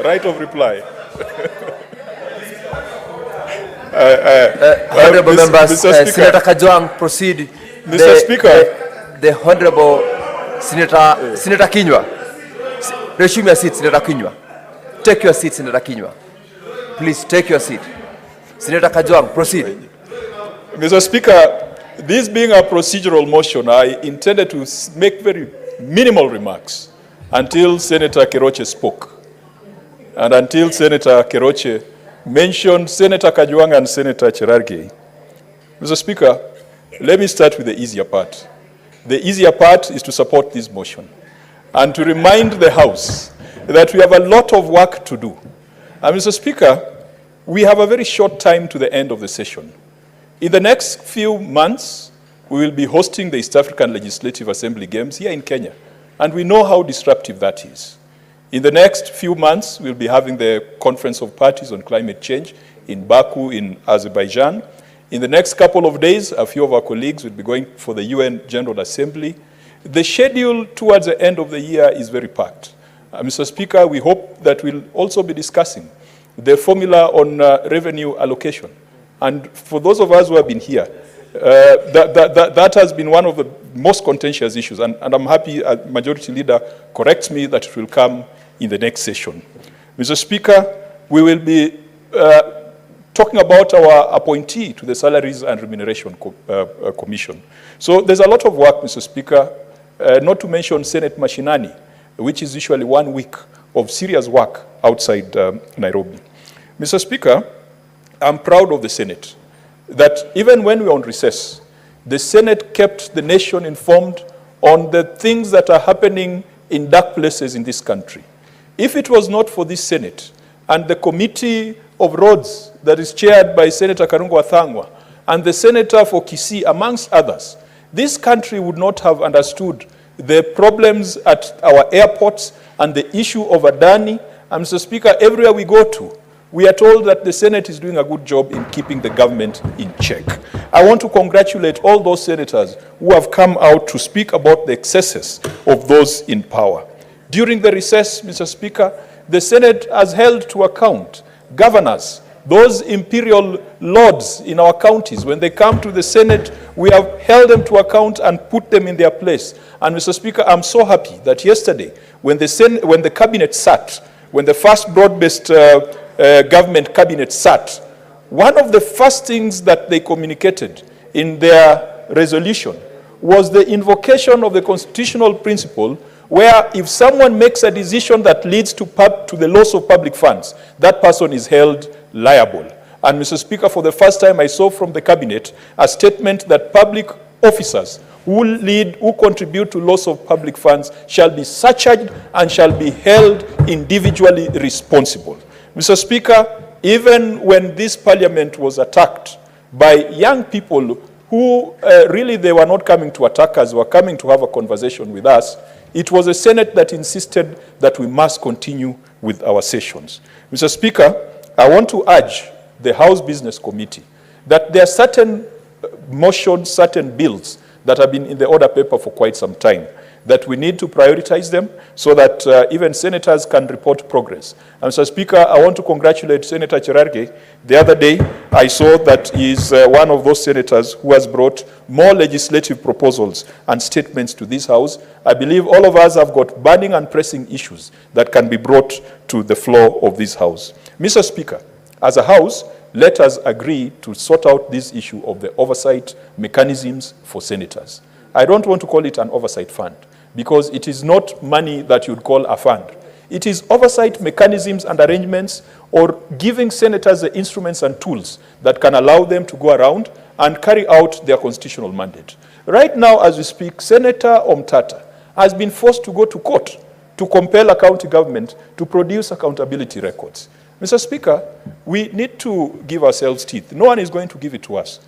Right of reply. Honorable members, Mr. Speaker. Senator Kajwang, proceed. Mr. Speaker. The Honorable Senator Kinyua. Resume your seat, Senator Kinyua. Take your seat, Senator Kinyua. Please take your seat. Senator Kajwang, proceed. Mr. Speaker, this being a procedural motion, I intended to make very minimal remarks until Senator Keroche spoke. And until Senator Keroche mentioned Senator Kajwang and Senator Cherargei. Mr. Speaker, let me start with the easier part. The easier part is to support this motion and to remind the House that we have a lot of work to do. And Mr. Speaker, we have a very short time to the end of the session. In the next few months, we will be hosting the East African Legislative Assembly Games here in Kenya, and we know how disruptive that is. In the next few months, we'll be having the Conference of Parties on Climate Change in Baku in Azerbaijan. In the next couple of days, a few of our colleagues will be going for the UN General Assembly. The schedule towards the end of the year is very packed. Mr. Speaker, we hope that we'll also be discussing the formula on revenue allocation. And for those of us who have been here, that has been one of the most contentious issues. And I'm happy Majority Leader corrects me that it will come in the next session. Mr. Speaker, we will be talking about our appointee to the Salaries and Remuneration Commission. So there's a lot of work, Mr. Speaker, not to mention Senate Mashinani, which is usually 1 week of serious work outside Nairobi. Mr. Speaker, I'm proud of the Senate, that even when we were on recess, the Senate kept the nation informed on the things that are happening in dark places in this country. If it was not for this Senate and the Committee of Roads that is chaired by Senator Karungo Athangwa and the Senator for Kisii, amongst others, this country would not have understood the problems at our airports and the issue of Adani. And Mr. Speaker, everywhere we go to, we are told that the Senate is doing a good job in keeping the government in check. I want to congratulate all those senators who have come out to speak about the excesses of those in power. During the recess, Mr. Speaker, the Senate has held to account governors, those imperial lords in our counties. When they come to the Senate, we have held them to account and put them in their place. And Mr. Speaker, I'm so happy that yesterday, when the cabinet sat, when the first broad-based government cabinet sat, one of the first things that they communicated in their resolution was the invocation of the constitutional principle where if someone makes a decision that leads to the loss of public funds, that person is held liable. And Mr. Speaker, for the first time I saw from the cabinet a statement that public officers who contribute to loss of public funds shall be surcharged and shall be held individually responsible. Mr. Speaker, even when this parliament was attacked by young people who really they were not coming to attack us, were coming to have a conversation with us, it was a Senate that insisted that we must continue with our sessions. Mr. Speaker, I want to urge the House Business Committee that there are certain motions, certain bills that have been in the order paper for quite some time, that we need to prioritize them so that even senators can report progress. And Mr. Speaker, I want to congratulate Senator Cherargei. The other day, I saw that he is one of those senators who has brought more legislative proposals and statements to this House. I believe all of us have got burning and pressing issues that can be brought to the floor of this House. Mr. Speaker, as a House, let us agree to sort out this issue of the oversight mechanisms for senators. I don't want to call it an oversight fund, because it is not money that you'd call a fund. It is oversight mechanisms and arrangements, or giving senators the instruments and tools that can allow them to go around and carry out their constitutional mandate. Right now, as we speak, Senator Omtata has been forced to go to court to compel a county government to produce accountability records. Mr. Speaker, we need to give ourselves teeth. No one is going to give it to us.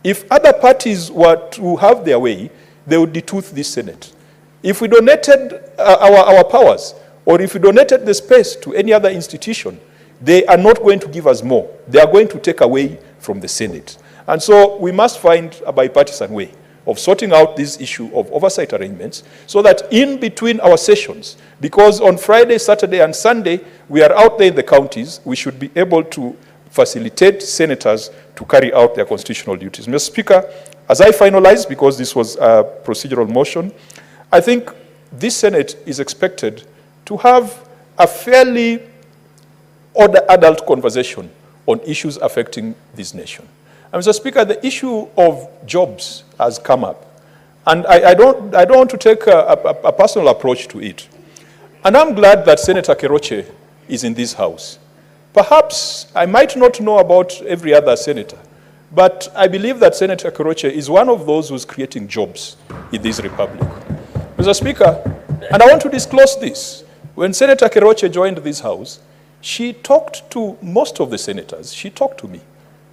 If other parties were to have their way, they would detooth this Senate. If we donated our powers, or if we donated the space to any other institution, they are not going to give us more. They are going to take away from the Senate. And so we must find a bipartisan way of sorting out this issue of oversight arrangements so that in between our sessions, because on Friday, Saturday, and Sunday, we are out there in the counties, we should be able to facilitate senators to carry out their constitutional duties. Mr. Speaker, as I finalize, because this was a procedural motion, I think this Senate is expected to have a fairly adult conversation on issues affecting this nation. And Mr. Speaker, the issue of jobs has come up. And I don't want to take a personal approach to it. And I'm glad that Senator Keroche is in this House. Perhaps I might not know about every other senator, but I believe that Senator Keroche is one of those who's creating jobs in this republic. Mr. Speaker, and I want to disclose this. When Senator Keroche joined this House, she talked to most of the senators. She talked to me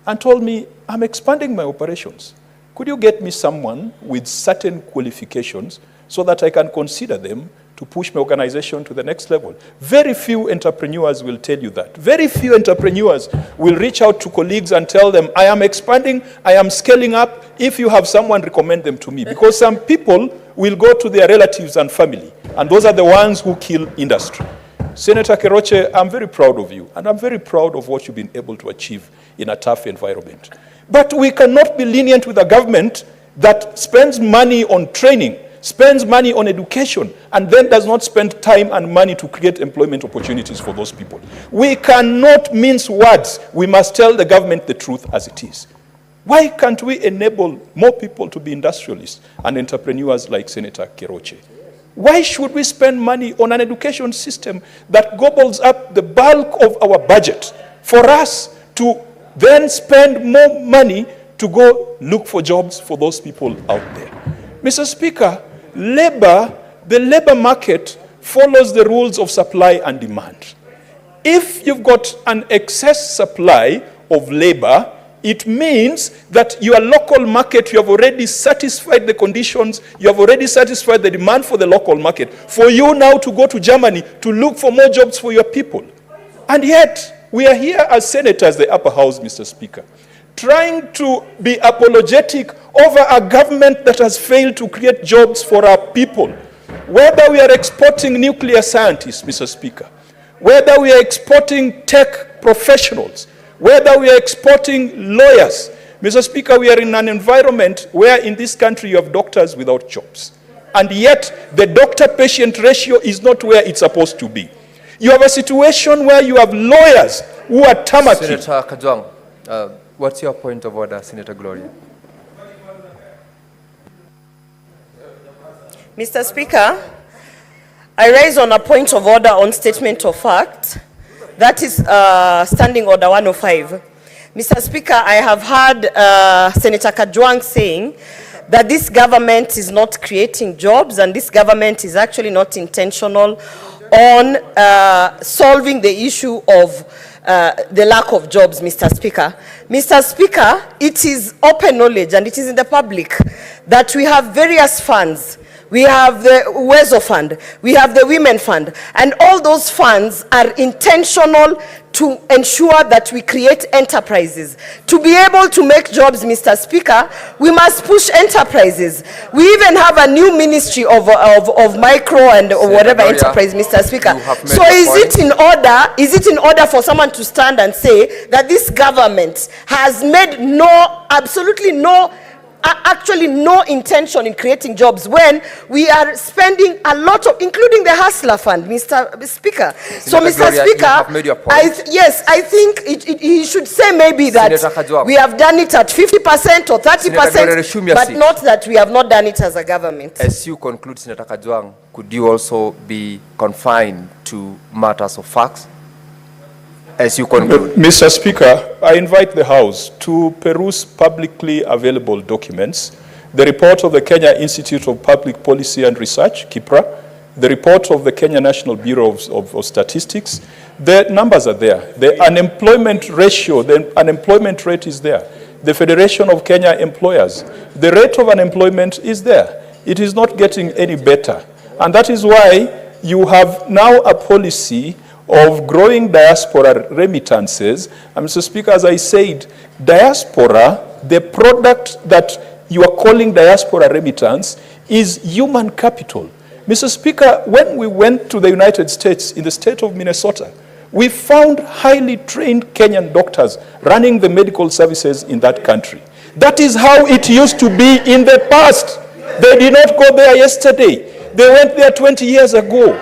and told me, I'm expanding my operations. Could you get me someone with certain qualifications so that I can consider them to push my organization to the next level? Very few entrepreneurs will tell you that. Very few entrepreneurs will reach out to colleagues and tell them, I am expanding, I am scaling up. If you have someone, recommend them to me. Because some people will go to their relatives and family, and those are the ones who kill industry. Senator Keroche, I'm very proud of you, and I'm very proud of what you've been able to achieve in a tough environment. But we cannot be lenient with a government that spends money on training, spends money on education, and then does not spend time and money to create employment opportunities for those people. We cannot mince words. We must tell the government the truth as it is. Why can't we enable more people to be industrialists and entrepreneurs like Senator Keroche? Why should we spend money on an education system that gobbles up the bulk of our budget for us to then spend more money to go look for jobs for those people out there? Mr. Speaker, the labor market follows the rules of supply and demand. If you've got an excess supply of labor, it means that your local market, you have already satisfied the conditions, you have already satisfied the demand for the local market. For you now to go to Germany to look for more jobs for your people. And yet, we are here as senators, the upper house, Mr. Speaker, trying to be apologetic over a government that has failed to create jobs for our people. Whether we are exporting nuclear scientists, Mr. Speaker, whether we are exporting tech professionals, whether we are exporting lawyers. Mr. Speaker, we are in an environment where in this country you have doctors without jobs. And yet, the doctor-patient ratio is not where it's supposed to be. You have a situation where you have lawyers who are tarmacking. Senator Kajwang, what's your point of order, Senator Gloria? Mr. Speaker, I raise on a point of order on statement of fact. That is Standing Order 105. Mr. Speaker, I have heard Senator Kajwang saying that this government is not creating jobs and this government is actually not intentional on solving the issue of the lack of jobs, Mr. Speaker. Mr. Speaker, it is open knowledge and it is in the public that we have various funds. We have the Uwezo Fund, we have the Women Fund, and all those funds are intentional to ensure that we create enterprises. To be able to make jobs, Mr. Speaker, we must push enterprises. We even have a new ministry of micro and whatever enterprise, Mr. Speaker. So is it in order for someone to stand and say that this government has made actually no intention in creating jobs when we are spending a lot of, including the Hustler Fund, Mr. Speaker. So, Mr. Speaker, I think he should say maybe that we have done it at 50% or 30%, but not that we have not done it as a government. As you conclude, Senator Kajwang, could you also be confined to matters of facts? As you conclude. Mr. Speaker, I invite the House to peruse publicly available documents, the report of the Kenya Institute of Public Policy and Research, KIPRA, the report of the Kenya National Bureau of Statistics. The numbers are there. The unemployment ratio, the unemployment rate is there. The Federation of Kenya Employers, the rate of unemployment is there. It is not getting any better. And that is why you have now a policy of growing diaspora remittances. And Mr. Speaker, as I said, diaspora, the product that you are calling diaspora remittance is human capital. Mr. Speaker, when we went to the United States, in the state of Minnesota, we found highly trained Kenyan doctors running the medical services in that country. That is how it used to be in the past. They did not go there yesterday. They went there 20 years ago.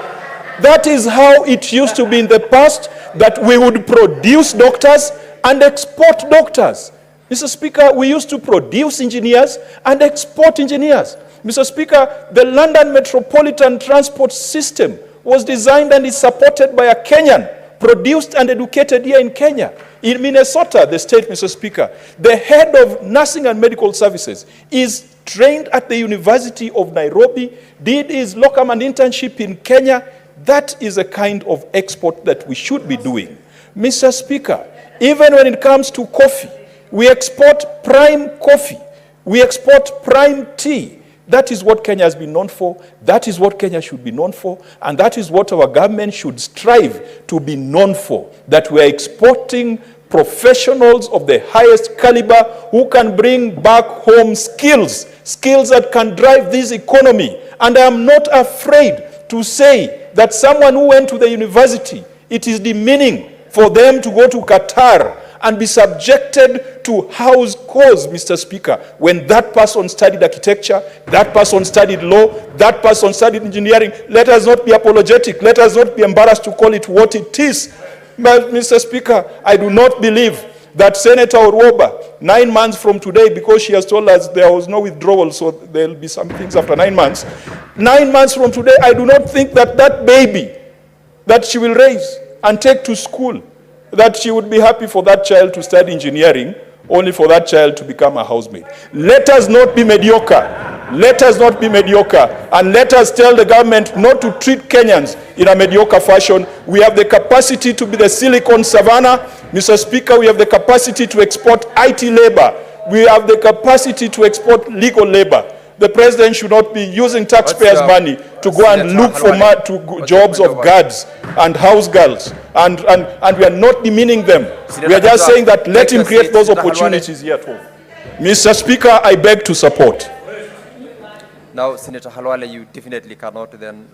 That is how it used to be in the past, that we would produce doctors and export doctors. Mr. Speaker, we used to produce engineers and export engineers. Mr. Speaker, the London Metropolitan Transport System was designed and is supported by a Kenyan, produced and educated here in Kenya. In Minnesota, the state, Mr. Speaker, the head of nursing and medical services is trained at the University of Nairobi, did his locum and internship in Kenya. That is a kind of export that we should be doing. Mr. Speaker, even when it comes to coffee, we export prime coffee. We export prime tea. That is what Kenya has been known for. That is what Kenya should be known for. And that is what our government should strive to be known for. That we are exporting professionals of the highest caliber who can bring back home skills that can drive this economy. And I am not afraid to say that someone who went to the university, it is demeaning for them to go to Qatar and be subjected to house calls, Mr. Speaker, when that person studied architecture, that person studied law, that person studied engineering. Let us not be apologetic. Let us not be embarrassed to call it what it is. But, Mr. Speaker, I do not believe that Senator Orwoba, 9 months from today, because she has told us there was no withdrawal, so there will be some things after 9 months. 9 months from today, I do not think that that baby that she will raise and take to school, that she would be happy for that child to study engineering, only for that child to become a housemaid. Let us not be mediocre. Let us not be mediocre. And let us tell the government not to treat Kenyans in a mediocre fashion. We have the capacity to be the Silicon Savannah. Mr. Speaker, we have the capacity to export IT labor. We have the capacity to export legal labor. The president should not be using taxpayers' money to go and look for jobs of guards and house girls. And we are not demeaning them. We are just saying that let him create those opportunities here at home. Mr. Speaker, I beg to support. Now, Senator Halwale, you definitely cannot then